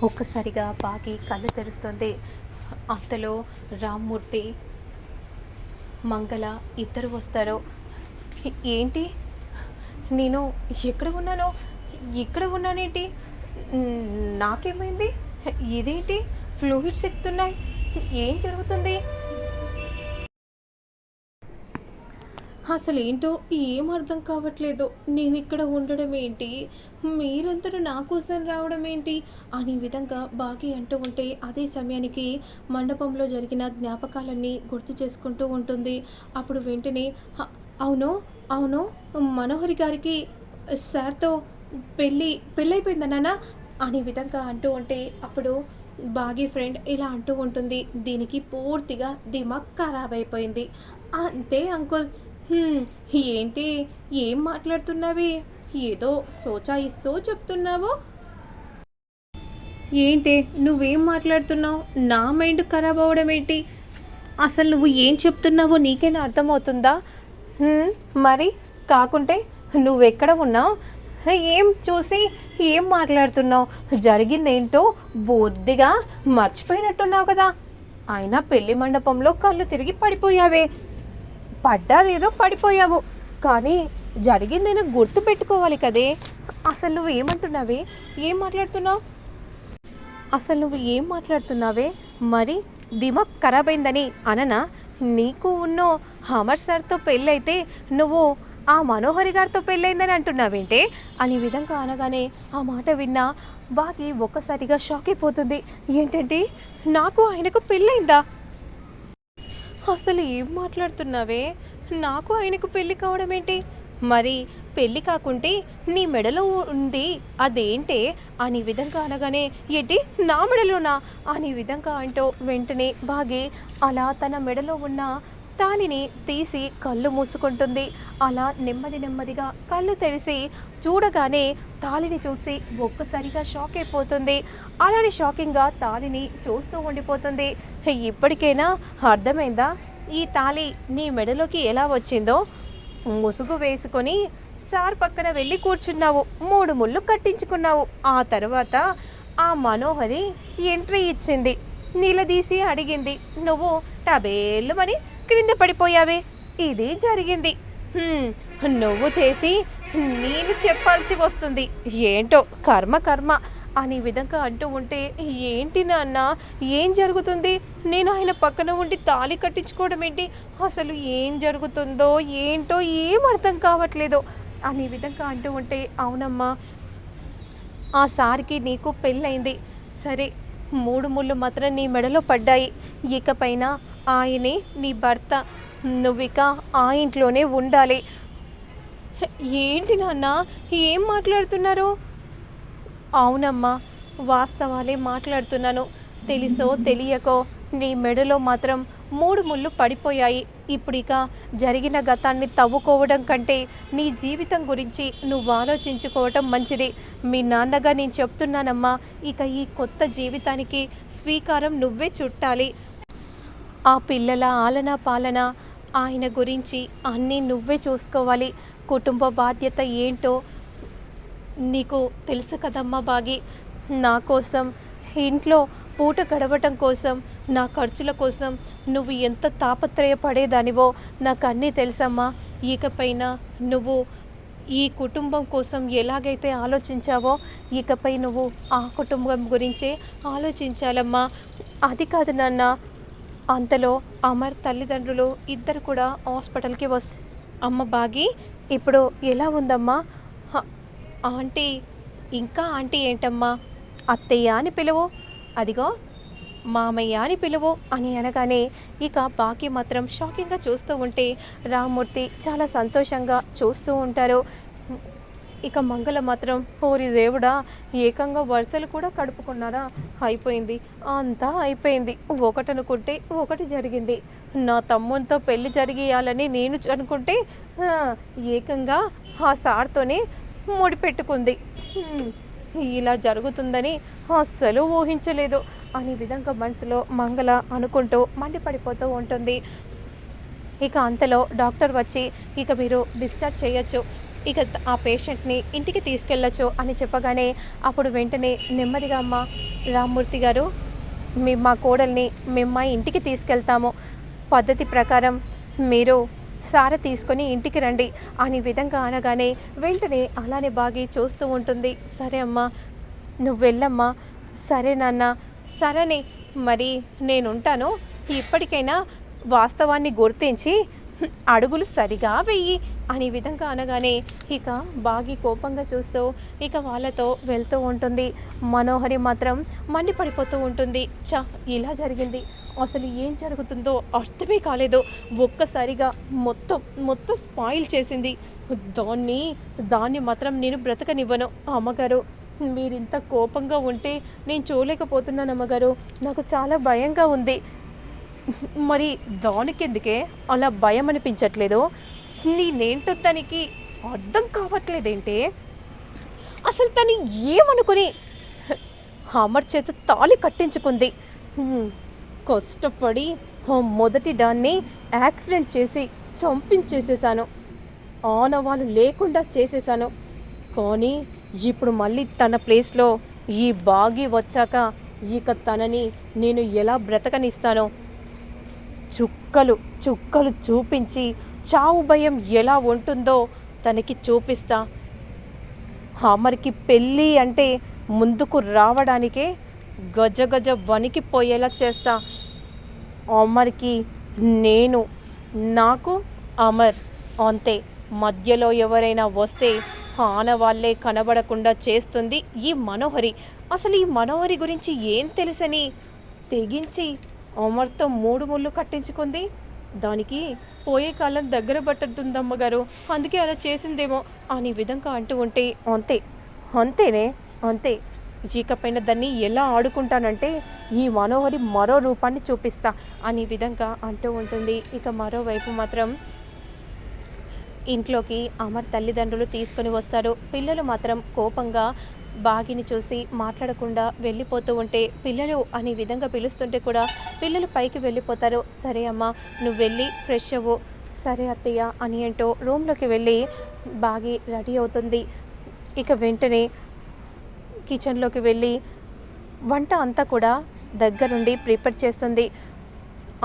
ఒక్కసారిగా బాగి కళ్ళు తెరుస్తుంది. అంతలో రామ్మూర్తి, మంగళ ఇద్దరు వస్తారు. ఏంటి, నేను ఎక్కడ ఉన్నానో, ఇక్కడ ఉన్నానేంటి, నాకేమైంది, ఇదేంటి ఫ్లూయిడ్స్ ఎక్కుతున్నాయి, ఏం జరుగుతుంది, అసలు ఏంటో ఏం అర్థం కావట్లేదు, నేను ఇక్కడ ఉండడం ఏంటి, మీరందరూ నా కోసం రావడం ఏంటి అనే విధంగా బాగి అంటూ ఉంటే అదే సమయానికి మండపంలో జరిగిన జ్ఞాపకాలన్నీ గుర్తు చేసుకుంటూ ఉంటుంది. అప్పుడు వెంటనే అవును అవును మనోహరి గారికి సార్తో పెళ్ళైపోయిందా నాన్న అనే విధంగా అంటూ ఉంటే అప్పుడు బాగి ఫ్రెండ్ ఇలా అంటూ ఉంటుంది, దీనికి పూర్తిగా దిమాగ్ ఖరాబ్ అయిపోయింది. అంతే అంకుల్. ఏంటి, ఏం మాట్లాడుతున్నావి, ఏదో సోచాయిస్తూ చెప్తున్నావు, ఏంటి నువ్వేం మాట్లాడుతున్నావు, నా మైండ్ ఖరాబ్ అవ్వడం ఏంటి, అసలు నువ్వు ఏం చెప్తున్నావో నీకైనా అర్థమవుతుందా, మరి కాకుంటే నువ్వెక్కడ ఉన్నావు, ఏం చూసి ఏం మాట్లాడుతున్నావు, జరిగిందేంటో బొద్దిగా మర్చిపోయినట్టున్నావు కదా, అయినా పెళ్లి మండపంలో కళ్ళు తిరిగి పడిపోయావే, పడ్డాదేదో పడిపోయావు, కానీ జరిగిందేనా గుర్తు పెట్టుకోవాలి కదే, అసలు నువ్వు ఏమంటున్నావే, ఏం మాట్లాడుతున్నావు, అసలు నువ్వు ఏం మాట్లాడుతున్నావే, మరి దిమాగ్ ఖరాబ్ అయిందని అననా, నీకు ఉన్నో అమర్ సార్తో పెళ్ళైతే నువ్వు ఆ మనోహరి గారితో పెళ్ళైందని అంటున్నావేంటే అనే విధంగా అనగానే ఆ మాట విన్నా బాగి ఒక్కసారిగా షాక్ అయిపోతుంది. ఏంటంటే నాకు ఆయనకు పెళ్ళైందా, అసలు ఏం మాట్లాడుతున్నావే, నాకు ఆయనకు పెళ్ళి కావడం ఏంటి, మరి పెళ్ళి కాకుంటే నీ మెడలో ఉంది అదేంటే అనే విధంగా అనగానే ఏంటి నా మెడలోనా అనే విధంగా అంటూ వెంటనే బాగి అలా తన మెడలో ఉన్న తాలిని తీసి కళ్ళు మూసుకుంటుంది. అలా నెమ్మదిగా కళ్ళు తెరిచి చూడగానే తాలిని చూసి ఒక్కసారిగా షాక్ అయిపోతుంది. అలానే షాకింగ్గా తాలిని చూస్తూ ఉండిపోతుంది. ఇప్పటికైనా అర్థమైందా, ఈ తాలి నీ మెడలోకి ఎలా వచ్చిందో, ముసుగు వేసుకొని సార్ పక్కన వెళ్ళి కూర్చున్నావు, 3 ముళ్ళు కట్టించుకున్నావు, ఆ తర్వాత ఆ మనోహరి ఎంట్రీ ఇచ్చింది, నిలదీసి అడిగింది, నువ్వు టబేళ్ళమని క్రింద పడిపోయావే, ఇది జరిగింది, నువ్వు చేసి నేను చెప్పాల్సి వస్తుంది, ఏంటో కర్మ అనే విధంగా అంటూ ఉంటే ఏంటి నాన్న, ఏం జరుగుతుంది, నేను ఆయన పక్కన ఉండి తాళి కట్టించుకోవడం ఏంటి, అసలు ఏం జరుగుతుందో ఏంటో ఏం అర్థం కావట్లేదు అనే విధంగా అంటూ ఉంటే అవునమ్మా, ఆ సార్కి నీకు పెళ్ళయింది, సరే 3 ముళ్ళు మాత్రం నీ మెడలో పడ్డాయి, ఇకపైన ఆయనే నీ భర్త, నువ్విక ఆ ఇంట్లోనే ఉండాలి. ఏంటి నాన్న, ఏం మాట్లాడుతున్నారు, అవునమ్మా వాస్తవాలే మాట్లాడుతున్నాను, తెలుసో తెలియకో నీ మెడలో మాత్రం 3 ముళ్ళు పడిపోయాయి, ఇప్పుడిక జరిగిన గతాన్ని తవ్వుకోవడం కంటే నీ జీవితం గురించి నువ్వు ఆలోచించుకోవటం మంచిది, మీ నాన్నగా నేను చెప్తున్నానమ్మా, ఇక ఈ కొత్త జీవితానికి స్వీకారం నువ్వే చుట్టాలి, ఆ పిల్లల ఆలన పాలన ఆయన గురించి అన్నీ నువ్వే చూసుకోవాలి, కుటుంబ బాధ్యత ఏంటో నీకు తెలుసు కదమ్మా బాగి, నా కోసం ఇంట్లో పూట గడవటం కోసం నా ఖర్చుల కోసం నువ్వు ఎంత తాపత్రయపడేదానివో నాకు అన్నీ తెలుసమ్మా, ఇకపైన నువ్వు ఈ కుటుంబం కోసం ఎలాగైతే ఆలోచించావో ఇకపై నువ్వు ఆ కుటుంబం గురించే ఆలోచించాలమ్మా, అది కాదు నాన్న. అంతలో అమర్ తల్లిదండ్రులు ఇద్దరు కూడా హాస్పిటల్కి అమ్మ బాగి ఇప్పుడు ఎలా ఉందమ్మా, ఆంటీ, ఇంకా ఆంటీ ఏంటమ్మా, అత్తయ్య అని పిలువు, అదిగో మామయ్య అని పిలువు అని అనగానే ఇక బాకి మాత్రం షాకింగ్గా చూస్తూ ఉంటే రామ్మూర్తి చాలా సంతోషంగా చూస్తూ ఉంటారు. ఇక మంగళ మాత్రం ఓరి దేవుడా, ఏకంగా వరుసలు కూడా కడుపుకున్నారా, అయిపోయింది, అంతా అయిపోయింది, ఒకటనుకుంటే ఒకటి జరిగింది, నా తమ్మునితో పెళ్లి జరిగేయాలని నేను అనుకుంటే ఏకంగా ఆ సార్తోనే ముడిపెట్టుకుంది, ఇలా జరుగుతుందని అస్సలు ఊహించలేదు అనే విధంగా మనసులో మంగళ అనుకుంటూ మండిపడిపోతూ ఉంటుంది. ఇక అంతలో డాక్టర్ వచ్చి ఇక మీరు డిశ్చార్జ్ చేయొచ్చు, ఇక ఆ పేషెంట్ని ఇంటికి తీసుకెళ్ళచ్చు అని చెప్పగానే అప్పుడు వెంటనే నెమ్మదిగా అమ్మ రామ్మూర్తి గారు, మా కోడల్ని మేము మా ఇంటికి తీసుకెళ్తాము. పద్ధతి ప్రకారం మీరు సార తీసుకొని ఇంటికి రండి అని విధంగా అనగానే వెంటనే అలానే బాగి చూస్తూ ఉంటుంది. సరే అమ్మా, నువ్వు వెళ్ళమ్మా. సరే నాన్న. సరేనే, మరి నేనుంటాను. ఇప్పటికైనా వాస్తవాన్ని గుర్తించి అడుగులు సరిగా వెయ్యి అని విధంగా అనగానే ఇక బాగి కోపంగా చూస్తూ ఇక వాళ్ళతో వెళ్తూ ఉంటుంది. మనోహరి మాత్రం మండిపడిపోతూ ఉంటుంది. ఇలా జరిగింది, అసలు ఏం జరుగుతుందో అర్థమే కాలేదు. ఒక్కసారిగా మొత్తం స్పాయిల్ చేసింది. దాన్ని మాత్రం నేను బ్రతకనివ్వను. అమ్మగారు, మీరింత కోపంగా ఉంటే నేను చూడలేకపోతున్నాను అమ్మగారు. నాకు చాలా భయంగా ఉంది. మరి దానికెందుకే అలా భయం అనిపించట్లేదు? నేనేంటో తనకి అర్థం కావట్లేదేంటే? అసలు తను ఏమనుకుని అమర్ చేత తాళి కట్టించుకుంది? కష్టపడి మొదటి దాన్ని యాక్సిడెంట్ చేసి చంపించేసేసాను, ఆనవాళ్ళు లేకుండా చేసేసాను. కానీ ఇప్పుడు మళ్ళీ తన ప్లేస్లో ఈ బాగి వచ్చాక ఇక తనని నేను ఎలా బ్రతకనిస్తానో చుక్కలు చూపించి చావు భయం ఎలా ఉంటుందో తనకి చూపిస్తా. అమర్కి పెళ్ళి అంటే ముందుకు రావడానికే గజ వణికిపోయేలా చేస్తా. అమర్కి నేను, నాకు అమర్ అంతే. మధ్యలో ఎవరైనా వస్తే ఆనవాళ్లే కనబడకుండా చేస్తుంది ఈ మనోహరి. అసలు ఈ మనోహరి గురించి ఏం తెలుసని తెగించి అమర్తో 3 ముళ్ళు కట్టించుకుంది? దానికి పోయే కాలం దగ్గర పట్టుందమ్మగారు, అందుకే అలా చేసిందేమో అని విధంగా అంటూ ఉంటే అంతే. ఇకపైన దాన్ని ఎలా ఆడుకుంటానంటే ఈ మనోహరి మరో రూపాన్ని చూపిస్తా అని విధంగా అంటూ ఉంటుంది. ఇక మరోవైపు మాత్రం ఇంట్లోకి అమర్ తల్లిదండ్రులు తీసుకొని వస్తారు. పిల్లలు మాత్రం కోపంగా బాగిని చూసి మాట్లాడకుండా వెళ్ళిపోతూ ఉంటే పిల్లలు అని విధంగా పిలుస్తుంటే కూడా పిల్లలు పైకి వెళ్ళిపోతారు. సరే అమ్మ, నువ్వు వెళ్ళి ఫ్రెష్ అవ్వు. సరే అత్తయ్య అని అంటూ రూమ్లోకి వెళ్ళి బాగి రెడీ అవుతుంది. ఇక వెంటనే కిచెన్లోకి వెళ్ళి వంట అంతా కూడా దగ్గరుండి ప్రిపేర్ చేస్తుంది.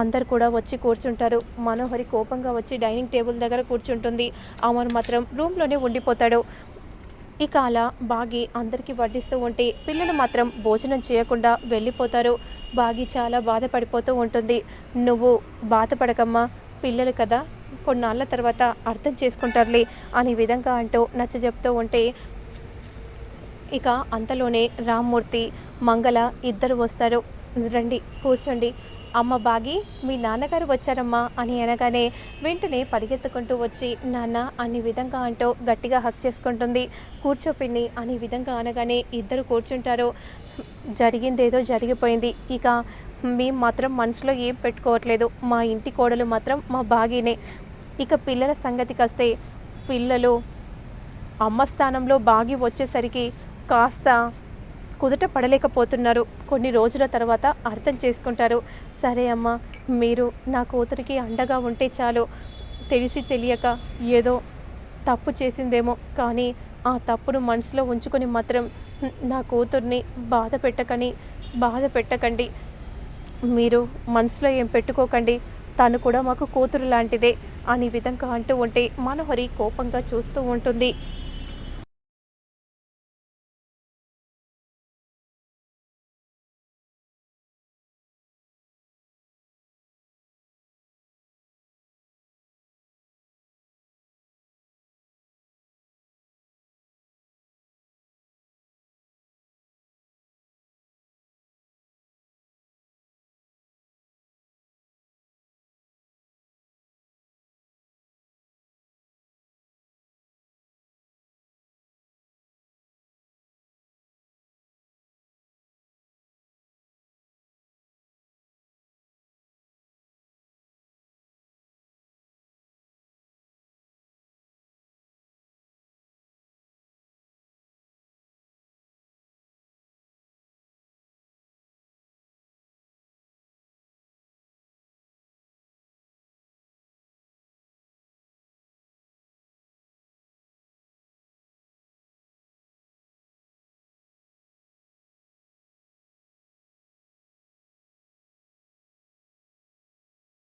అందరు కూడా వచ్చి కూర్చుంటారు. మనోహరి కోపంగా వచ్చి డైనింగ్ టేబుల్ దగ్గర కూర్చుంటుంది. అమర్ మాత్రం రూమ్లోనే ఉండిపోతాడు. ఇక అలా బాగి అందరికీ వడ్డిస్తూ ఉంటే పిల్లలు మాత్రం భోజనం చేయకుండా వెళ్ళిపోతారు. బాగి చాలా బాధపడిపోతూ ఉంటుంది. నువ్వు బాధపడకమ్మా, పిల్లలు కదా, కొన్నాళ్ళ తర్వాత అర్థం చేసుకుంటారులే అని విధంగా అంటూ నచ్చజెప్తూ ఉంటే ఇక అంతలోనే రామ్మూర్తి, మంగళ ఇద్దరు వస్తారు. రండి కూర్చోండి. అమ్మ బాగి, మీ నాన్నగారు వచ్చారమ్మా అని అనగానే వెంటనే పరిగెత్తుకుంటూ వచ్చి నాన్న అని విధంగా అంటూ గట్టిగా హక్ చేసుకుంటుంది. కూర్చో పిన్ని అని విధంగా అనగానే ఇద్దరు కూర్చుంటారు. జరిగిందేదో జరిగిపోయింది. ఇక మేము మాత్రం మనసులో ఏం పెట్టుకోవట్లేదు. మా ఇంటి కోడలు మాత్రం మా బాగినే. ఇక పిల్లల సంగతికి వస్తే పిల్లలు అమ్మ స్థానంలో బాగి వచ్చేసరికి కాస్త కుదుట పడలేకపోతున్నారు. కొన్ని రోజుల తర్వాత అర్థం చేసుకుంటారు. సరే అమ్మ, మీరు నా కూతురికి అండగా ఉంటే చాలు. తెలిసి తెలియక ఏదో తప్పు చేసిందేమో, కానీ ఆ తప్పును మనసులో ఉంచుకొని మాత్రం నా కూతుర్ని బాధ పెట్టకండి. మీరు మనసులో ఏం పెట్టుకోకండి. తను కూడా మాకు కూతురు లాంటిదే అని విధంగా అంటూ ఉంటే మనోహరి కోపంగా చూస్తూ ఉంటుంది.